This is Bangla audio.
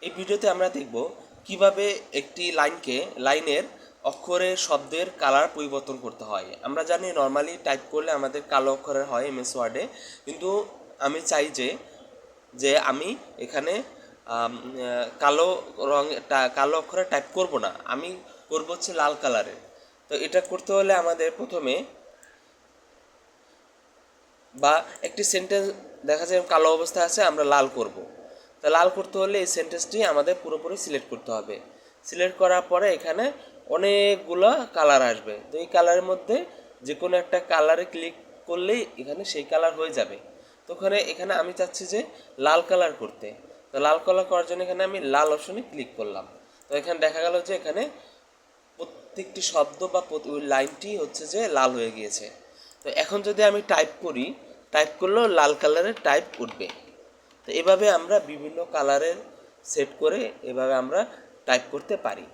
এই ভিডিওতে আমরা দেখব কিভাবে একটি লাইনের অক্ষরের শব্দের কালার পরিবর্তন করতে হয়। আমরা জানি নর্মালি টাইপ করলে আমাদের কালো অক্ষরের হয় এমএস ওয়ার্ডে, কিন্তু আমি চাই যে যে আমি এখানে কালো কালো অক্ষরে টাইপ করব না, আমি করব হচ্ছে লাল কালারের। তো এটা করতে হলে আমাদের প্রথমে বা একটি সেন্টেন্স দেখা যায় কালো অবস্থায় আছে, আমরা লাল করব। তা লাল করতে হলে এই সেন্টেন্সটি আমাদের পুরোপুরি সিলেক্ট করতে হবে। সিলেক্ট করার পরে এখানে অনেকগুলো কালার আসবে, তো এই কালারের মধ্যে যে কোনো একটা কালারে ক্লিক করলেই এখানে সেই কালার হয়ে যাবে। তো এখানে আমি চাচ্ছি যে লাল কালার করতে। তো লাল কালার করার জন্য এখানে আমি লাল অপশনে ক্লিক করলাম। তো এখানে দেখা গেল যে এখানে প্রত্যেকটি শব্দ বা ওই লাইনটি হচ্ছে যে লাল হয়ে গিয়েছে। তো এখন যদি আমি টাইপ করি, টাইপ করলেও লাল কালারের টাইপ উঠবে। তো এভাবে আমরা বিভিন্ন কালারের সেট করে এভাবে আমরা টাইপ করতে পারি।